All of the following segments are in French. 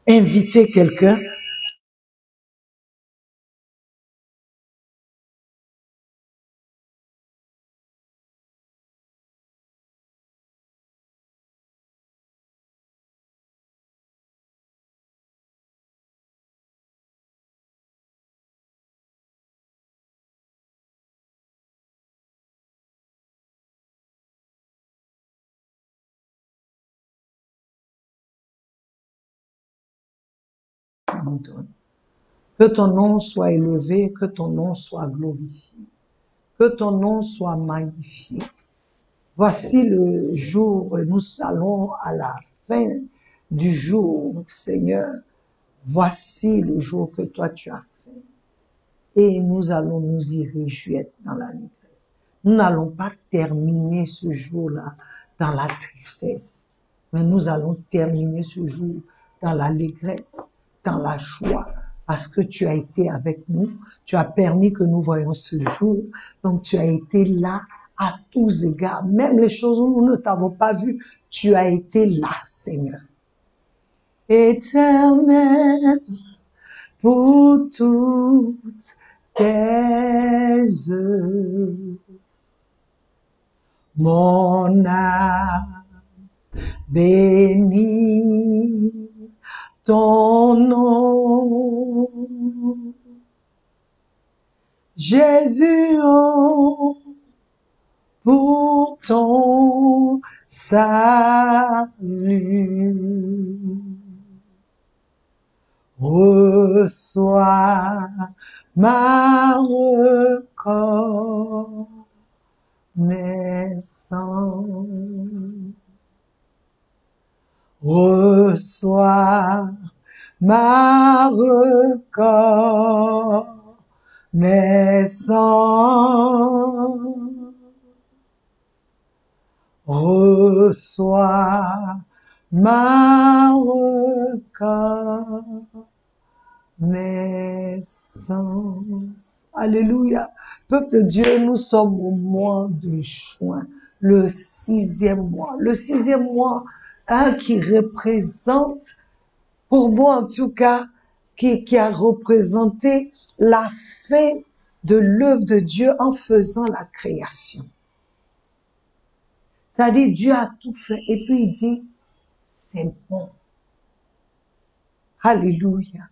inviter quelqu'un. Que ton nom soit élevé, que ton nom soit glorifié, que ton nom soit magnifié. Voici le jour, nous allons à la fin du jour, Seigneur. Voici le jour que toi tu as fait. Et nous allons nous y réjouir dans la détresse. Nous n'allons pas terminer ce jour-là dans la tristesse, mais nous allons terminer ce jour dans l'allégresse, dans la joie, parce que tu as été avec nous, tu as permis que nous voyions ce jour, donc tu as été là à tous égards, même les choses où nous ne t'avons pas vu, tu as été là, Seigneur. Éternel, pour toutes tes œuvres, mon âme bénit ton nom. Jésus, oh, pour ton salut, reçois ma reconnaissance. Reçois ma reconnaissance. Reçois ma reconnaissance. Alléluia. Peuple de Dieu, nous sommes au mois de juin, le 6e mois. Le 6e mois, qui représente, pour moi en tout cas, qui a représenté la fin de l'œuvre de Dieu en faisant la création. C'est-à-dire, Dieu a tout fait et puis il dit, c'est bon. Alléluia.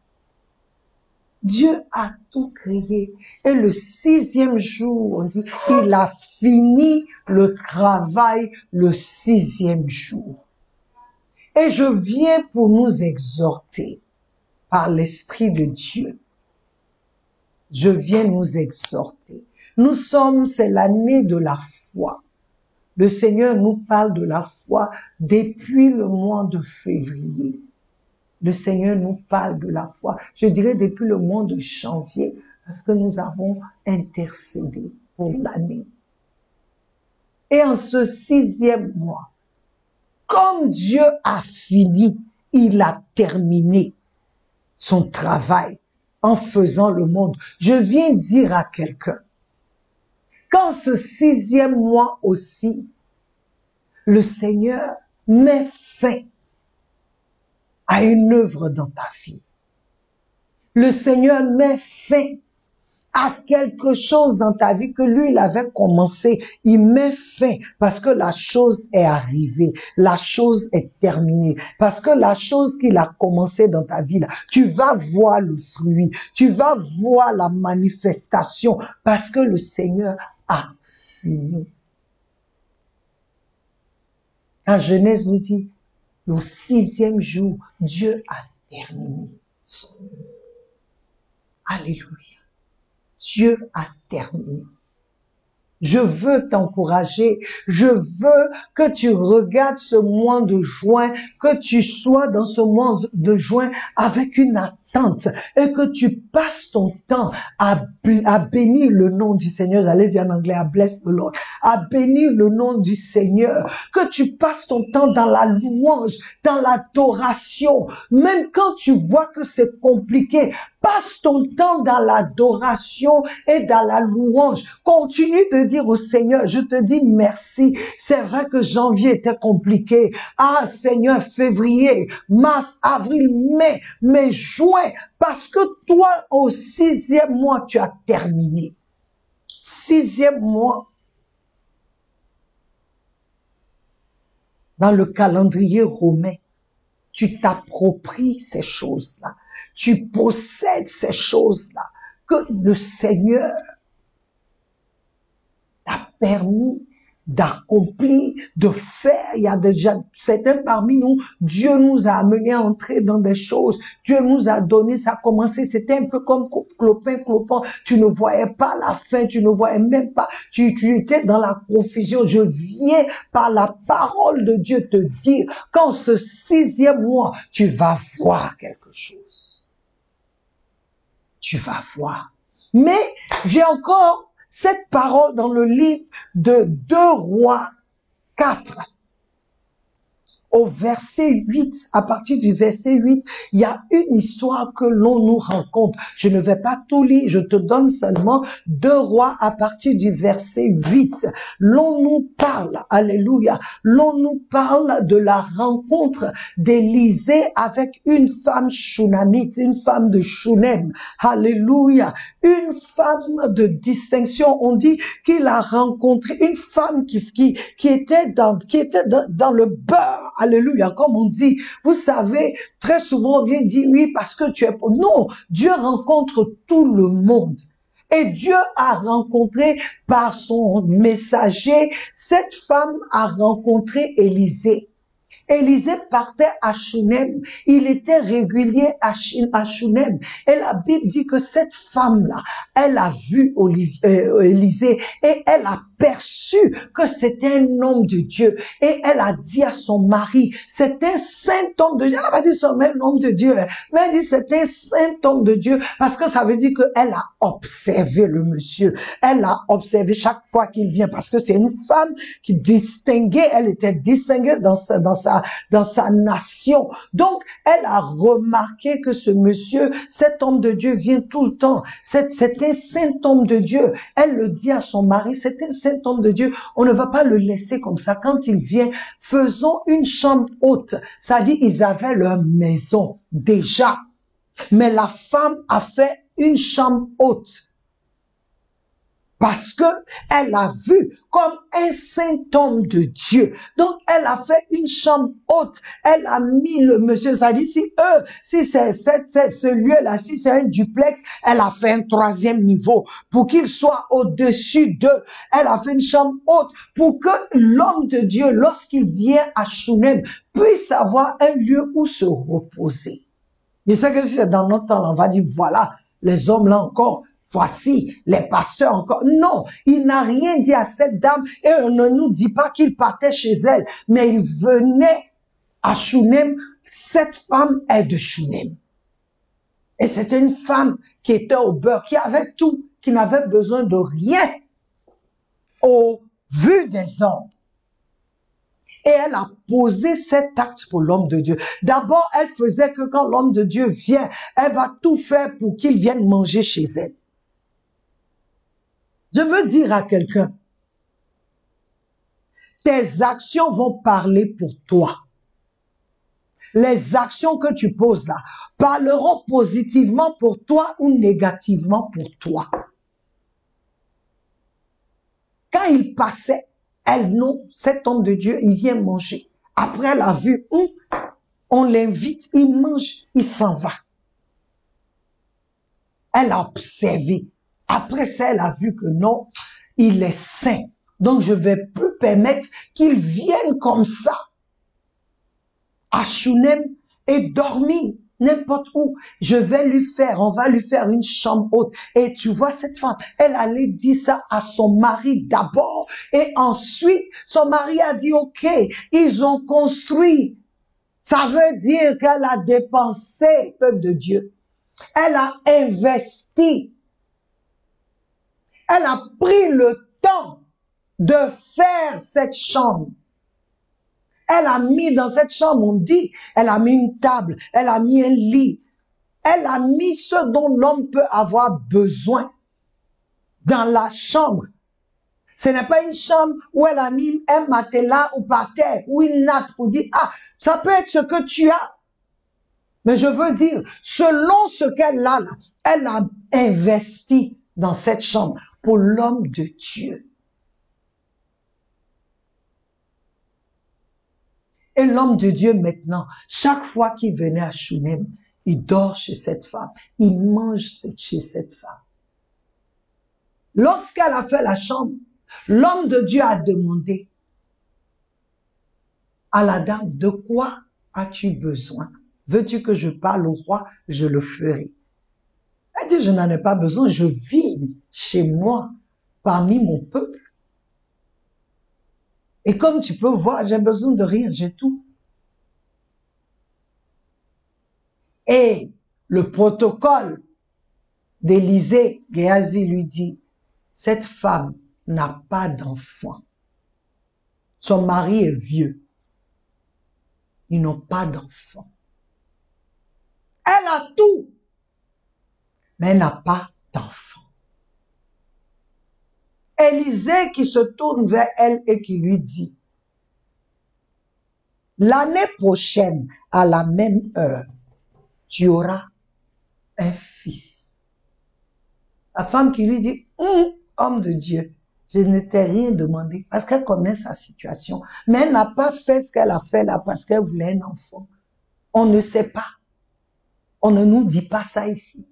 Dieu a tout créé. Et le 6e jour, on dit, il a fini le travail le 6e jour. Et je viens pour nous exhorter par l'Esprit de Dieu. Je viens nous exhorter. Nous sommes, c'est l'année de la foi. Le Seigneur nous parle de la foi depuis le mois de février. Le Seigneur nous parle de la foi, je dirais depuis le mois de janvier, parce que nous avons intercédé pour l'année. Et en ce 6e mois, comme Dieu a fini, il a terminé son travail en faisant le monde. Je viens dire à quelqu'un, qu'en ce 6e mois aussi, le Seigneur met fin à une œuvre dans ta vie. Le Seigneur met fin à quelque chose dans ta vie que lui, il avait commencé. Il met fin parce que la chose est arrivée. La chose est terminée. Parce que la chose qu'il a commencé dans ta vie, là, tu vas voir le fruit. Tu vas voir la manifestation parce que le Seigneur a fini. En Genèse nous dit, le 6e jour, Dieu a terminé son œuvre. Alléluia. Dieu a terminé. Je veux t'encourager. Je veux que tu regardes ce mois de juin, que tu sois dans ce mois de juin avec une tente et que tu passes ton temps à bénir le nom du Seigneur, j'allais dire en anglais, à bless the Lord, à bénir le nom du Seigneur, que tu passes ton temps dans la louange, dans l'adoration, même quand tu vois que c'est compliqué, passe ton temps dans l'adoration et dans la louange. Continue de dire au Seigneur, je te dis merci. C'est vrai que janvier était compliqué. Ah, Seigneur, février, mars, avril, mai, mais juin, parce que toi, au 6e mois, tu as terminé. 6e mois. Dans le calendrier romain, tu t'appropries ces choses-là. Tu possèdes ces choses-là que le Seigneur t'a permis d'accomplir, de faire. Il y a déjà certains parmi nous, Dieu nous a amenés à entrer dans des choses. Dieu nous a donné, ça a commencé, c'était un peu comme clopin, tu ne voyais pas la fin, tu ne voyais même pas, tu étais dans la confusion. Je viens par la parole de Dieu te dire qu'en ce 6e mois, tu vas voir quelque chose. Tu vas voir. Mais j'ai encore cette parole dans le livre de 2 Rois 4. Au verset 8, à partir du verset 8, il y a une histoire que l'on nous rencontre. Je ne vais pas tout lire, je te donne seulement 2 Rois à partir du verset 8. L'on nous parle, alléluia, l'on nous parle de la rencontre d'Élisée avec une femme shunamite, une femme de Shunem. Alléluia, une femme de distinction. On dit qu'il a rencontré une femme qui était dans le beurre. Alléluia, comme on dit, vous savez, très souvent on vient dire oui parce que tu es pauvre. Non, Dieu rencontre tout le monde. Et Dieu a rencontré par son messager, cette femme a rencontré Élisée. Élisée partait à Shunem. Il était régulier à Shunem. Et la Bible dit que cette femme-là, elle a vu Élisée et elle a perçu que c'était un homme de Dieu. Et elle a dit à son mari, c'est un saint homme de Dieu. Elle n'a pas dit seulement un homme de Dieu, mais elle dit c'est un saint homme de Dieu parce que ça veut dire qu'elle a observé le monsieur. Elle a observé chaque fois qu'il vient parce que c'est une femme qui distinguait, elle était distinguée dans sa nation. Donc, elle a remarqué que ce monsieur, cet homme de Dieu vient tout le temps. C'est un saint homme de Dieu. Elle le dit à son mari, c'est un saint homme de Dieu. On ne va pas le laisser comme ça. Quand il vient, faisons une chambre haute. Ça dit, ils avaient leur maison déjà. Mais la femme a fait une chambre haute. Parce que elle a vu comme un saint homme de Dieu. Donc, elle a fait une chambre haute. Elle a mis le monsieur. Ça dit, si c'est ce lieu-là, si c'est un duplex, elle a fait un 3e niveau pour qu'il soit au-dessus d'eux. Elle a fait une chambre haute pour que l'homme de Dieu, lorsqu'il vient à Shunem, puisse avoir un lieu où se reposer. Je sais que si c'est dans notre temps, on va dire, voilà, les hommes là encore, voici les pasteurs encore. Non, il n'a rien dit à cette dame et on ne nous dit pas qu'il partait chez elle, mais il venait à Shunem. Cette femme est de Shunem. Et c'était une femme qui était au beurre, qui avait tout, qui n'avait besoin de rien au vu des hommes. Et elle a posé cet acte pour l'homme de Dieu. D'abord, elle faisait que quand l'homme de Dieu vient, elle va tout faire pour qu'il vienne manger chez elle. Je veux dire à quelqu'un, tes actions vont parler pour toi. Les actions que tu poses là parleront positivement pour toi ou négativement pour toi. Quand il passait, elle, non, cet homme de Dieu, il vient manger. Après, elle a vu, on l'invite, il mange, il s'en va. Elle a observé. Après ça, elle a vu que non, il est saint. Donc, je vais plus permettre qu'il vienne comme ça à Shunem et dormir n'importe où. Je vais lui faire, on va lui faire une chambre haute. Et tu vois cette femme, elle allait dire ça à son mari d'abord. Et ensuite, son mari a dit, OK, ils ont construit. Ça veut dire qu'elle a dépensé, peuple de Dieu. Elle a investi. Elle a pris le temps de faire cette chambre. Elle a mis dans cette chambre, on dit, elle a mis une table, elle a mis un lit. Elle a mis ce dont l'homme peut avoir besoin dans la chambre. Ce n'est pas une chambre où elle a mis un matelas ou par terre ou une natte pour dire, ah, ça peut être ce que tu as. Mais je veux dire, selon ce qu'elle a là, elle a investi dans cette chambre pour l'homme de Dieu. Et l'homme de Dieu maintenant, chaque fois qu'il venait à Shunem, il dort chez cette femme, il mange chez cette femme. Lorsqu'elle a fait la chambre, l'homme de Dieu a demandé à la dame, de quoi as-tu besoin? Veux-tu que je parle au roi? Je le ferai. Elle dit, je n'en ai pas besoin, je vis chez moi, parmi mon peuple. Et comme tu peux voir, j'ai besoin de rien, j'ai tout. Et le protocole d'Élisée, Géasi lui dit, cette femme n'a pas d'enfant. Son mari est vieux. Ils n'ont pas d'enfant. Elle a tout, mais elle n'a pas d'enfant. Élisée qui se tourne vers elle et qui lui dit, l'année prochaine, à la même heure, tu auras un fils. La femme qui lui dit, homme de Dieu, je ne t'ai rien demandé parce qu'elle connaît sa situation. Mais elle n'a pas fait ce qu'elle a fait là parce qu'elle voulait un enfant. On ne sait pas. On ne nous dit pas ça ici.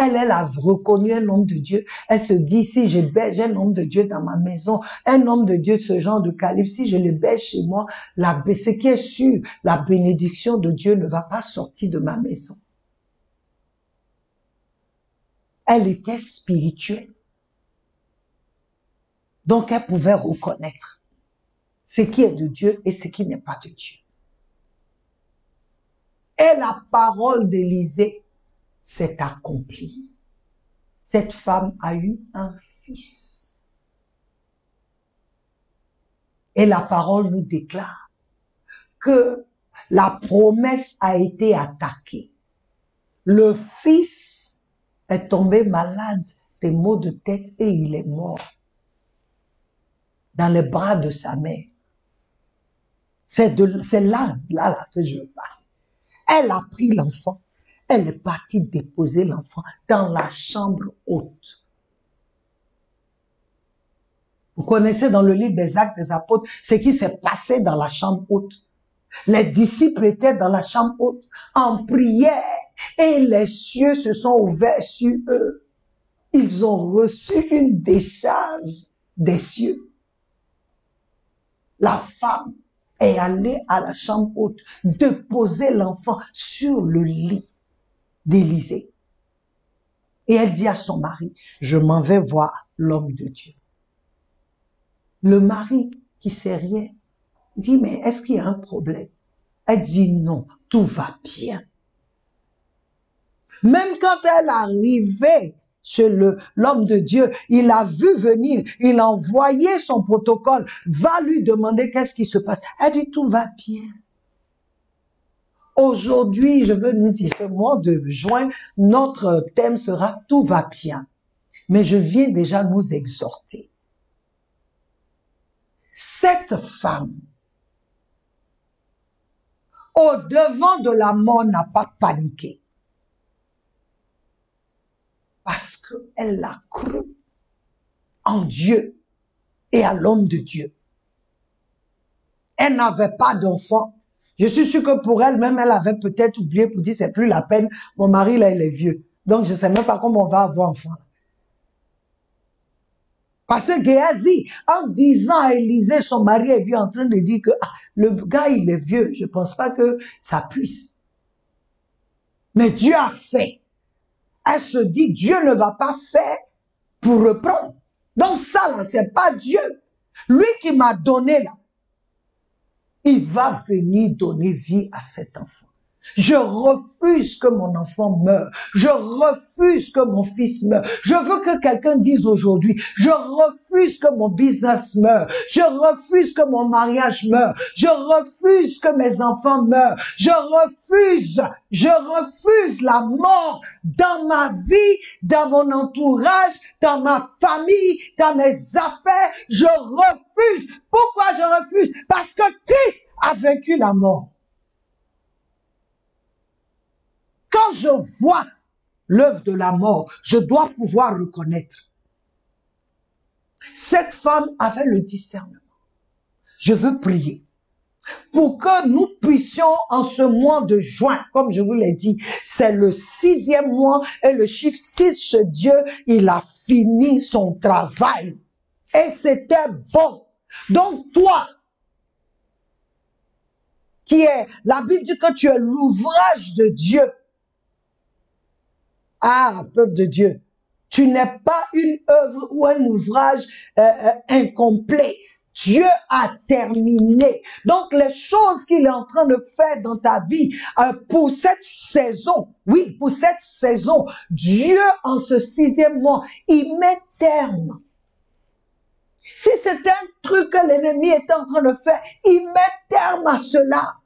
Elle a reconnu un homme de Dieu. Elle se dit, si je berge un homme de Dieu dans ma maison, un homme de Dieu de ce genre de calibre, si je le berge chez moi, ce qui est sûr, la bénédiction de Dieu ne va pas sortir de ma maison. Elle était spirituelle. Donc, elle pouvait reconnaître ce qui est de Dieu et ce qui n'est pas de Dieu. Et la parole d'Élisée s'est accomplie. Cette femme a eu un fils. Et la parole nous déclare que la promesse a été attaquée. Le fils est tombé malade des maux de tête et il est mort dans les bras de sa mère. C'est là que je parle. Elle a pris l'enfant. Elle est partie déposer l'enfant dans la chambre haute. Vous connaissez dans le livre des Actes des Apôtres ce qui s'est passé dans la chambre haute. Les disciples étaient dans la chambre haute en prière et les cieux se sont ouverts sur eux. Ils ont reçu une décharge des cieux. La femme est allée à la chambre haute déposer l'enfant sur le lit d'Élisée. Et elle dit à son mari, je m'en vais voir l'homme de Dieu. Le mari, qui sait rien, dit, mais est-ce qu'il y a un problème? Elle dit, non, tout va bien. Même quand elle arrivait chez l'homme de Dieu, il a vu venir, il a envoyé son protocole, va lui demander qu'est-ce qui se passe. Elle dit, tout va bien. Aujourd'hui, je veux nous dire, ce mois de juin, notre thème sera « Tout va bien ». Mais je viens déjà nous exhorter. Cette femme, au devant de la mort, n'a pas paniqué. Parce qu'elle a cru en Dieu et à l'homme de Dieu. Elle n'avait pas d'enfant. Je suis sûre que pour elle-même, elle avait peut-être oublié pour dire, c'est plus la peine, mon mari là, il est vieux. Donc, je ne sais même pas comment on va avoir enfant. Parce que Géasi, en disant à Élisée, son mari est vieux, en train de dire que le gars, il est vieux. Je ne pense pas que ça puisse. Mais Dieu a fait. Elle se dit, Dieu ne va pas faire pour reprendre. Donc ça, là, c'est pas Dieu. Lui qui m'a donné, là, il va venir donner vie à cet enfant. Je refuse que mon enfant meure. Je refuse que mon fils meure. Je veux que quelqu'un dise aujourd'hui, je refuse que mon business meure. Je refuse que mon mariage meure. Je refuse que mes enfants meurent. Je refuse la mort dans ma vie, dans mon entourage, dans ma famille, dans mes affaires. Je refuse. Pourquoi je refuse? Parce que Christ a vaincu la mort. Quand je vois l'œuvre de la mort, je dois pouvoir reconnaître. Cette femme avait le discernement. Je veux prier pour que nous puissions en ce mois de juin, comme je vous l'ai dit, c'est le 6e mois et le chiffre 6 chez Dieu, il a fini son travail. Et c'était bon. Donc toi, la Bible dit que tu es l'ouvrage de Dieu. Ah, peuple de Dieu, tu n'es pas une œuvre ou un ouvrage incomplet. Dieu a terminé. Donc, les choses qu'il est en train de faire dans ta vie, pour cette saison, oui, pour cette saison, Dieu, en ce 6e mois, il met terme. Si c'est un truc que l'ennemi est en train de faire, il met terme à cela.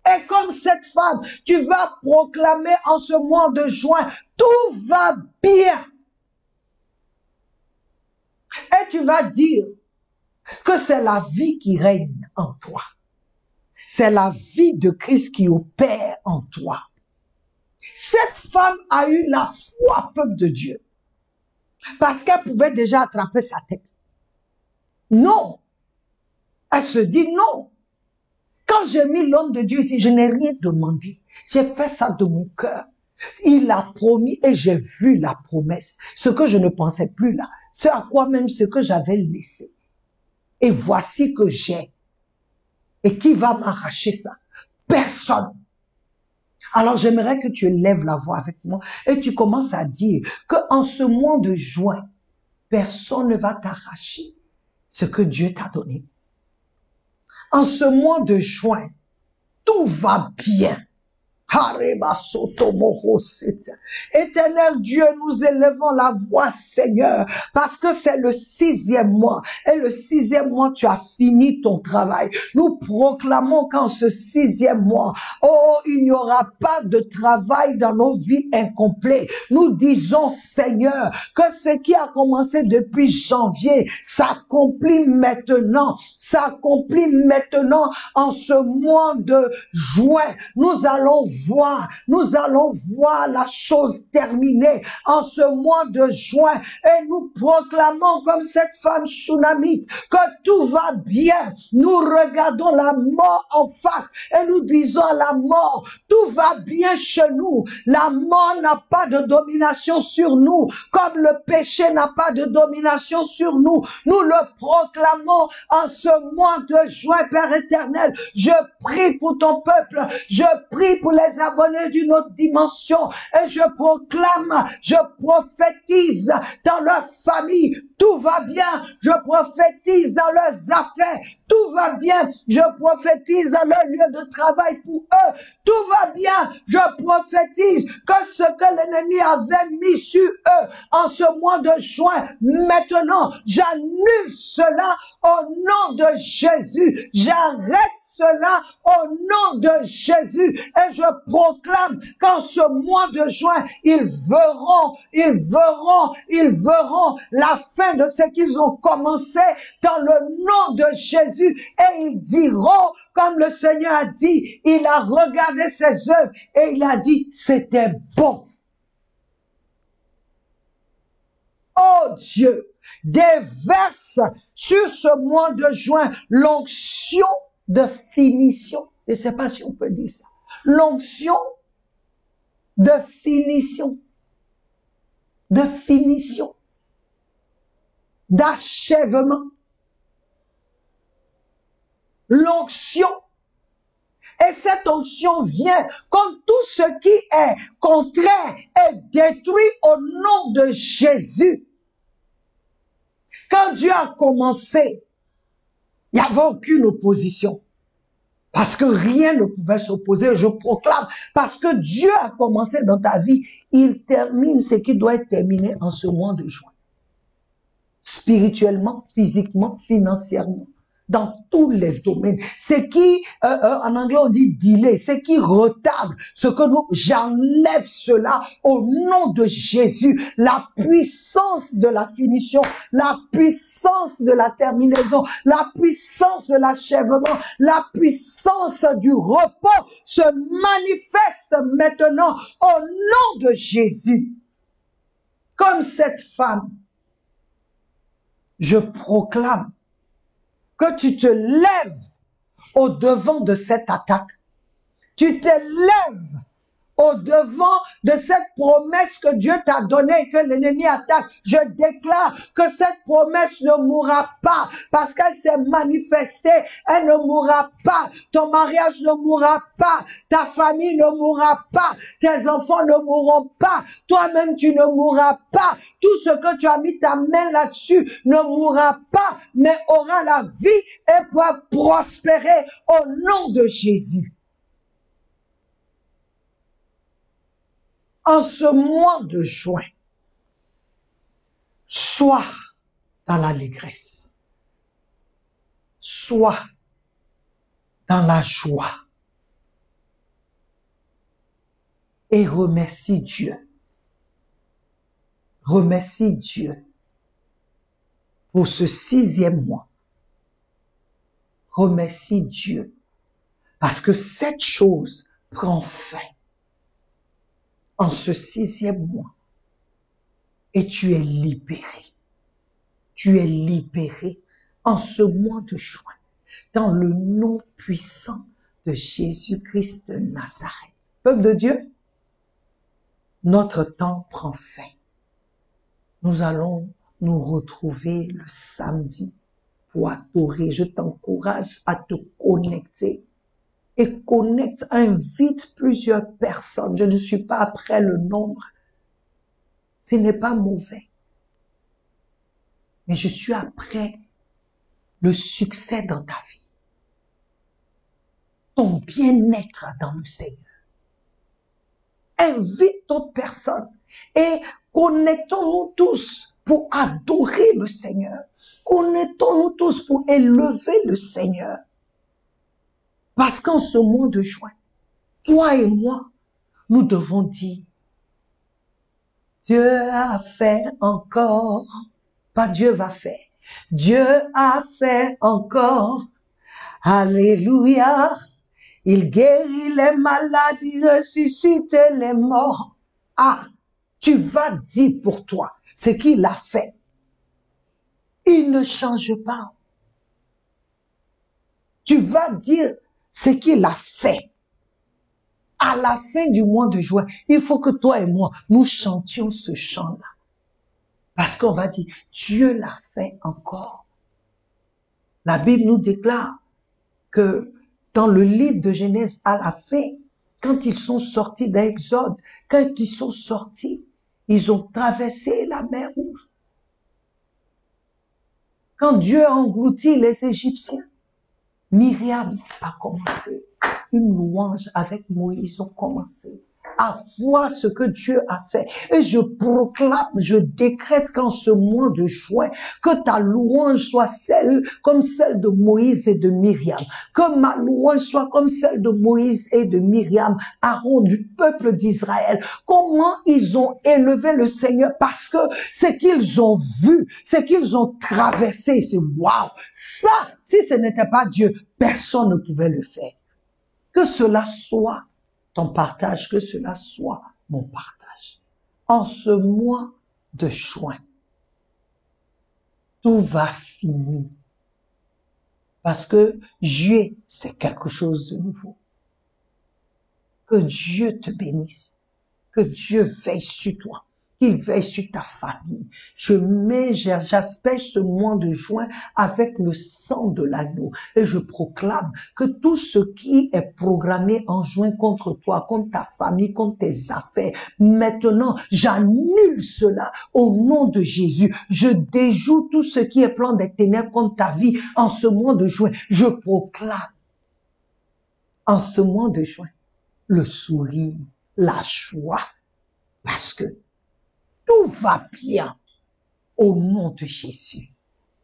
Et comme cette femme, tu vas proclamer en ce mois de juin, tout va bien. Et tu vas dire que c'est la vie qui règne en toi. C'est la vie de Christ qui opère en toi. Cette femme a eu la foi, peuple de Dieu, parce qu'elle pouvait déjà attraper sa tête. Non. Elle se dit non. Quand j'ai mis l'homme de Dieu ici, je n'ai rien demandé. J'ai fait ça de mon cœur. Il a promis et j'ai vu la promesse. Ce que je ne pensais plus là. Ce à quoi même ce que j'avais laissé. Et voici que j'ai. Et qui va m'arracher ça? Personne. Alors j'aimerais que tu lèves la voix avec moi et tu commences à dire qu'en ce mois de juin, personne ne va t'arracher ce que Dieu t'a donné. En ce mois de juin, tout va bien. Éternel Dieu, nous élevons la voix, Seigneur, parce que c'est le 6e mois. Et le 6e mois, tu as fini ton travail. Nous proclamons qu'en ce 6e mois, oh, il n'y aura pas de travail dans nos vies incomplets. Nous disons, Seigneur, que ce qui a commencé depuis janvier s'accomplit maintenant. S'accomplit maintenant en ce mois de juin. Nous allons voir la chose terminée en ce mois de juin et nous proclamons comme cette femme Shunamite que tout va bien. Nous regardons la mort en face et nous disons à la mort, tout va bien chez nous. La mort n'a pas de domination sur nous comme le péché n'a pas de domination sur nous. Nous le proclamons en ce mois de juin, Père éternel. Je prie pour ton peuple. Je prie pour les abonnés d'une autre dimension et je proclame, je prophétise dans leur famille, tout va bien, je prophétise dans leurs affaires, tout va bien, je prophétise dans leur lieu de travail pour eux, tout va bien, je prophétise que ce que l'ennemi avait mis sur eux en ce mois de juin, maintenant, j'annule cela au nom de Jésus, j'arrête cela au nom de Jésus et je proclame qu'en ce mois de juin, ils verront la fin de ce qu'ils ont commencé dans le nom de Jésus et ils diront, comme le Seigneur a dit, il a regardé ses œuvres et il a dit, c'était bon. Oh Dieu, déverse sur ce mois de juin l'onction de finition. Je ne sais pas si on peut dire ça. L'onction de finition, d'achèvement. L'onction. Et cette onction vient comme tout ce qui est contraire est détruit au nom de Jésus. Quand Dieu a commencé, il n'y avait aucune opposition. Parce que rien ne pouvait s'opposer, je proclame, parce que Dieu a commencé dans ta vie, il termine ce qui doit être terminé en ce mois de juin. Spirituellement, physiquement, financièrement, dans tous les domaines. Ce qui, en anglais on dit delay, ce qui retarde, ce que nous, j'enlève cela au nom de Jésus. La puissance de la finition, la puissance de la terminaison, la puissance de l'achèvement, la puissance du repos se manifeste maintenant au nom de Jésus. Comme cette femme, je proclame que tu te lèves au devant de cette attaque. Tu te lèves au devant de cette promesse que Dieu t'a donnée et que l'ennemi attaque. Je déclare que cette promesse ne mourra pas parce qu'elle s'est manifestée. Elle ne mourra pas. Ton mariage ne mourra pas. Ta famille ne mourra pas. Tes enfants ne mourront pas. Toi-même, tu ne mourras pas. Tout ce que tu as mis ta main là-dessus ne mourra pas, mais aura la vie et pourra prospérer au nom de Jésus. En ce mois de juin, sois dans l'allégresse, sois dans la joie et remercie Dieu. Remercie Dieu pour ce 6e mois. Remercie Dieu parce que cette chose prend fin en ce 6e mois. Et tu es libéré. Tu es libéré en ce mois de juin. Dans le nom puissant de Jésus-Christ de Nazareth. Peuple de Dieu, notre temps prend fin. Nous allons nous retrouver le samedi pour adorer. Je t'encourage à te connecter. Et connecte, invite plusieurs personnes. Je ne suis pas après le nombre. Ce n'est pas mauvais. Mais je suis après le succès dans ta vie. Ton bien-être dans le Seigneur. Invite d'autres personnes et connectons-nous tous pour adorer le Seigneur. Connectons-nous tous pour élever le Seigneur. Parce qu'en ce mois de juin, toi et moi, nous devons dire, Dieu a fait encore, pas Dieu va faire, Dieu a fait encore, alléluia, il guérit les malades, il ressuscite les morts. Ah, tu vas dire pour toi ce qu'il a fait. Il ne change pas. Tu vas dire ce qu'il a fait. À la fin du mois de juin, il faut que toi et moi, nous chantions ce chant-là. Parce qu'on va dire, Dieu l'a fait encore. La Bible nous déclare que dans le livre de Genèse, à la fin, quand ils sont sortis d'Exode, quand ils sont sortis, ils ont traversé la mer Rouge. Quand Dieu a englouti les Égyptiens, Myriam a commencé une louange avec Moïse, ils ont commencé à voir ce que Dieu a fait. Et je proclame, je décrète qu'en ce mois de juin, que ta louange soit comme celle de Moïse et de Myriam. Que ma louange soit comme celle de Moïse et de Myriam, Aaron, du peuple d'Israël. Comment ils ont élevé le Seigneur parce que ce qu'ils ont vu, ce qu'ils ont traversé, c'est waouh! Ça, si ce n'était pas Dieu, personne ne pouvait le faire. Que cela soit ton partage, que cela soit mon partage. En ce mois de juin, tout va finir. Parce que juillet, c'est quelque chose de nouveau. Que Dieu te bénisse. Que Dieu veille sur toi. Qu'il veille sur ta famille. J'aspège ce mois de juin avec le sang de l'agneau. Et je proclame que tout ce qui est programmé en juin contre toi, contre ta famille, contre tes affaires, maintenant, j'annule cela au nom de Jésus. Je déjoue tout ce qui est plan des ténèbres contre ta vie en ce mois de juin. Je proclame en ce mois de juin, le sourire, la joie, parce que tout va bien au nom de Jésus.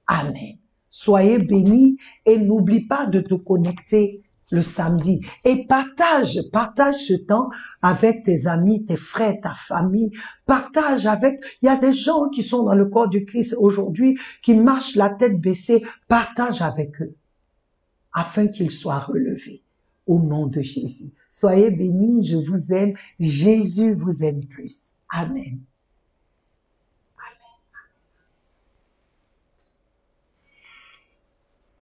Amen. Soyez bénis et n'oublie pas de te connecter le samedi et partage ce temps avec tes amis, tes frères, ta famille. Partage avec, il y a des gens qui sont dans le corps du Christ aujourd'hui, qui marchent la tête baissée. Partage avec eux afin qu'ils soient relevés au nom de Jésus. Soyez bénis, je vous aime. Jésus vous aime plus. Amen.